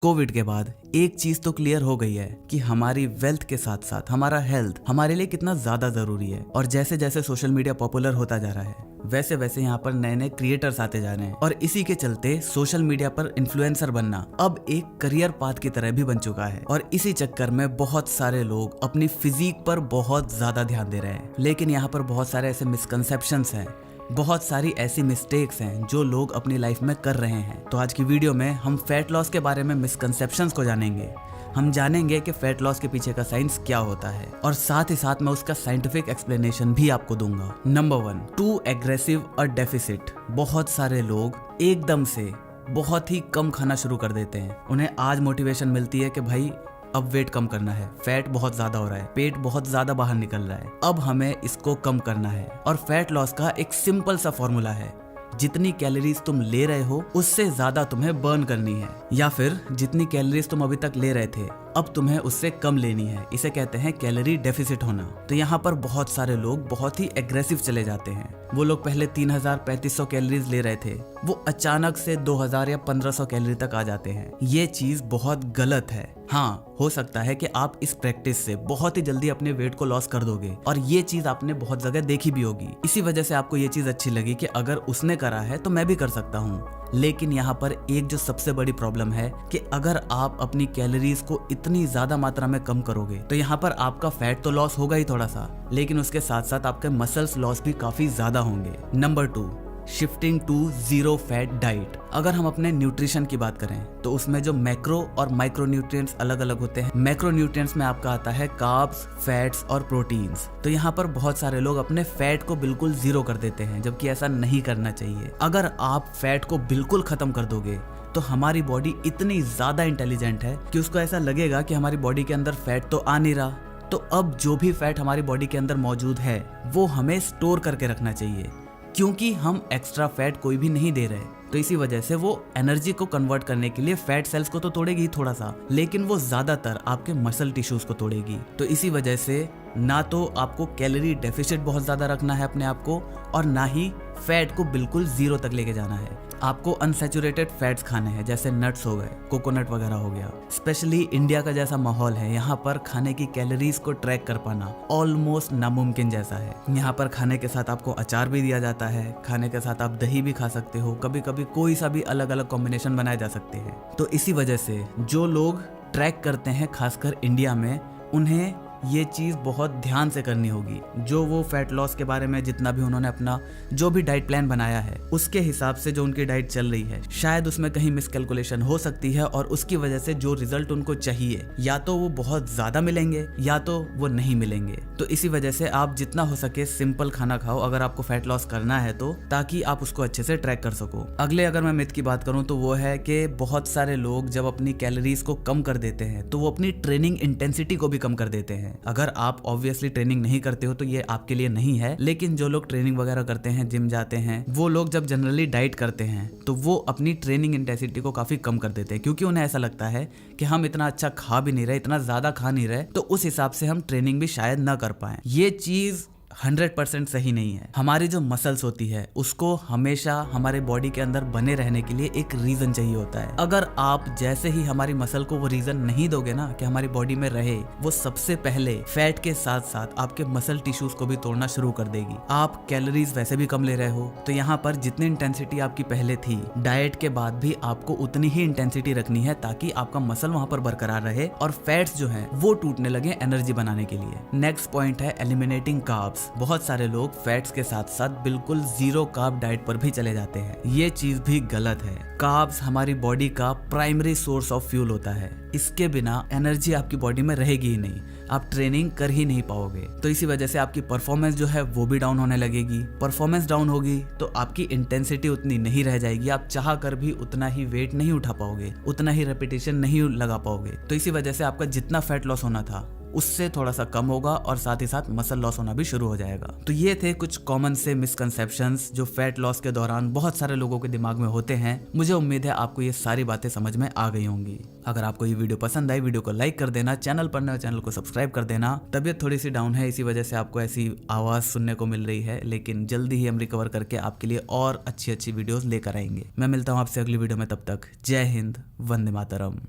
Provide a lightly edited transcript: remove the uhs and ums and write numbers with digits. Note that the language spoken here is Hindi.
कोविड के बाद एक चीज तो क्लियर हो गई है कि हमारी वेल्थ के साथ साथ हमारा हेल्थ हमारे लिए कितना ज्यादा जरूरी है। और जैसे जैसे सोशल मीडिया पॉपुलर होता जा रहा है वैसे वैसे यहाँ पर नए नए क्रिएटर्स आते जा रहे हैं और इसी के चलते सोशल मीडिया पर इन्फ्लुएंसर बनना अब एक करियर पाथ की तरह भी बन चुका है। और इसी चक्कर में बहुत सारे लोग अपनी फिजिक पर बहुत ज्यादा ध्यान दे रहे हैं। लेकिन यहाँ पर बहुत सारे ऐसे मिसकंसेप्शंस हैं, बहुत सारी ऐसी मिस्टेक्स हैं जो लोग अपनी लाइफ में कर रहे हैं। तो आज की वीडियो में हम फैट लॉस के बारे में मिसकंसेप्शंस को जानेंगे। हम जानेंगे कि फैट लॉस के पीछे का साइंस क्या होता है और साथ ही साथ मैं उसका साइंटिफिक एक्सप्लेनेशन भी आपको दूंगा। नंबर 1, टू एग्रेसिव और डेफिसिट। बहुत सारे लोग एकदम से बहुत ही कम खाना शुरू कर देते हैं। उन्हें आज मोटिवेशन मिलती है कि भाई अब वेट कम करना है, फैट बहुत ज्यादा हो रहा है, पेट बहुत ज्यादा बाहर निकल रहा है, अब हमें इसको कम करना है। और फैट लॉस का एक सिंपल सा फॉर्मूला है, जितनी कैलोरीज तुम ले रहे हो उससे ज्यादा तुम्हें बर्न करनी है, या फिर जितनी कैलोरीज तुम अभी तक ले रहे थे अब तुम्हें उससे कम लेनी है। इसे कहते हैं कैलोरी डेफिसिट होना। तो यहाँ पर बहुत सारे लोग बहुत ही एग्रेसिव चले जाते हैं। वो लोग पहले 3000-3500 कैलोरीज ले रहे थे, वो अचानक से 2000 या 1500 कैलोरी तक आ जाते हैं। ये चीज बहुत गलत है। हाँ, हो सकता है कि आप इस प्रैक्टिस से बहुत ही जल्दी अपने वेट को लॉस कर दोगे और ये चीज आपने बहुत जगह देखी भी होगी। इसी वजह से आपको ये चीज अच्छी लगी कि अगर उसने करा है तो मैं भी कर सकता हूँ। लेकिन यहाँ पर एक जो सबसे बड़ी प्रॉब्लम है कि अगर आप अपनी कैलोरीज को इतनी ज्यादा मात्रा में कम करोगे तो यहाँ पर आपका फैट तो लॉस होगा ही थोड़ा सा, लेकिन उसके साथ साथ आपके मसल्स लॉस भी काफी ज्यादा होंगे। Number 2, shifting to zero fat diet. अगर हम अपने न्यूट्रिशन की बात करें तो उसमें जो मैक्रो और माइक्रो न्यूट्रिएंट्स अलग अलग होते हैं। मैक्रो न्यूट्रिएंट्स में आपका आता है कार्ब्स, फैट्स और प्रोटीन्स। तो यहाँ पर बहुत सारे लोग अपने फैट को बिल्कुल जीरो कर देते हैं, जबकि ऐसा नहीं करना चाहिए। अगर आप फैट को बिल्कुल खत्म कर दोगे तो हमारी बॉडी इतनी ज्यादा इंटेलिजेंट है कि उसको ऐसा लगेगा कि हमारी बॉडी के अंदर फैट तो आ नहीं रहा, तो अब जो भी फैट हमारी बॉडी के अंदर मौजूद है वो हमें स्टोर करके रखना चाहिए, क्योंकि हम एक्स्ट्रा फैट कोई भी नहीं दे रहे। तो इसी वजह से वो एनर्जी को कन्वर्ट करने के लिए फैट सेल्स को तो तोड़ेगी थोड़ा सा, लेकिन वो ज्यादातर आपके मसल टिश्यूज को तोड़ेगी। तो इसी वजह से ना तो आपको कैलोरी डेफिसिट बहुत ज्यादा रखना है अपने आप को, और ना ही फैट को बिल्कुल जीरो तक लेके जाना है। आपको अनसैचुरेटेड फैट्स खाने हैं, जैसे नट्स हो गए, कोकोनट वगैरह हो गया। स्पेशली इंडिया का जैसा माहौल है, यहाँ पर खाने की कैलोरीज को ट्रैक कर पाना ऑलमोस्ट नामुमकिन जैसा है। यहाँ पर खाने के साथ आपको अचार भी दिया जाता है, खाने के साथ आप दही भी खा सकते हो, कभी कभी कोई सा भी अलग अलग कॉम्बिनेशन बनाए जा सकते हैं। तो इसी वजह से जो लोग ट्रैक करते हैं खासकर इंडिया में, उन्हें ये चीज बहुत ध्यान से करनी होगी। जो वो फैट लॉस के बारे में जितना भी उन्होंने अपना जो भी डाइट प्लान बनाया है उसके हिसाब से जो उनकी डाइट चल रही है, शायद उसमें कहीं मिसकैलकुलेशन हो सकती है और उसकी वजह से जो रिजल्ट उनको चाहिए या तो वो बहुत ज्यादा मिलेंगे या तो वो नहीं मिलेंगे। तो इसी वजह से आप जितना हो सके सिंपल खाना खाओ अगर आपको फैट लॉस करना है तो, ताकि आप उसको अच्छे से ट्रैक कर सको। अगले अगर मैं मिथ की बात करूं तो वो है कि बहुत सारे लोग जब अपनी कैलोरीज को कम कर देते हैं तो वो अपनी ट्रेनिंग इंटेंसिटी को भी कम कर देते हैं। अगर आप ऑब्वियसली ट्रेनिंग नहीं करते हो तो ये आपके लिए नहीं है, लेकिन जो लोग ट्रेनिंग वगैरह करते हैं, जिम जाते हैं, वो लोग जब जनरली डाइट करते हैं तो वो अपनी ट्रेनिंग इंटेंसिटी को काफी कम कर देते हैं, क्योंकि उन्हें ऐसा लगता है कि हम इतना अच्छा खा भी नहीं रहे, इतना ज्यादा खा नहीं रहे, तो उस हिसाब से हम ट्रेनिंग भी शायद ना कर पाए। ये चीज 100% सही नहीं है। हमारी जो मसल्स होती है उसको हमेशा हमारे बॉडी के अंदर बने रहने के लिए एक रीजन चाहिए होता है। अगर आप जैसे ही हमारी मसल को वो रीजन नहीं दोगे ना कि हमारी बॉडी में रहे, वो सबसे पहले फैट के साथ साथ आपके मसल टिश्यूज को भी तोड़ना शुरू कर देगी। आप कैलोरीज वैसे भी कम ले रहे हो, तो यहाँ पर जितनी इंटेंसिटी आपकी पहले थी, डाइट के बाद भी आपको उतनी ही इंटेंसिटी रखनी है ताकि आपका मसल वहां पर बरकरार रहे और फैट्स जो है वो टूटने लगे एनर्जी बनाने के लिए। नेक्स्ट पॉइंट है एलिमिनेटिंग कार्ब्स। बहुत सारे लोग फैट्स के साथ साथ बिल्कुल जीरो कार्ब डाइट पर भी चले जाते हैं। ये चीज भी गलत है। कार्ब्स हमारी बॉडी का प्राइमरी सोर्स ऑफ फ्यूल होता है, इसके बिना एनर्जी आपकी बॉडी में रहेगी ही नहीं, आप ट्रेनिंग कर ही नहीं पाओगे। तो इसी वजह से आपकी परफॉर्मेंस जो है वो भी डाउन होने लगेगी। परफॉर्मेंस डाउन होगी तो आपकी इंटेंसिटी उतनी नहीं रह जाएगी, आप चाह कर भी उतना ही वेट नहीं उठा पाओगे, उतना ही रेपिटेशन नहीं लगा पाओगे। तो इसी वजह से आपका जितना फैट लॉस होना था उससे थोड़ा सा कम होगा और साथ ही साथ मसल लॉस होना भी शुरू हो जाएगा। तो ये थे कुछ कॉमन से मिसकंसेप्शंस जो फैट लॉस के दौरान बहुत सारे लोगों के दिमाग में होते हैं। मुझे उम्मीद है आपको ये सारी बातें समझ में आ गई होंगी। अगर आपको ये वीडियो पसंद आई, वीडियो को लाइक कर देना, चैनल पर नए चैनल को सब्सक्राइब कर देना। तबीयत थोड़ी सी डाउन है, इसी वजह से आपको ऐसी आवाज सुनने को मिल रही है, लेकिन जल्दी ही हम रिकवर करके आपके लिए और अच्छी अच्छी वीडियोस लेकर आएंगे। मैं मिलता हूँ आपसे अगली वीडियो में, तब तक जय हिंद, वंदे मातरम।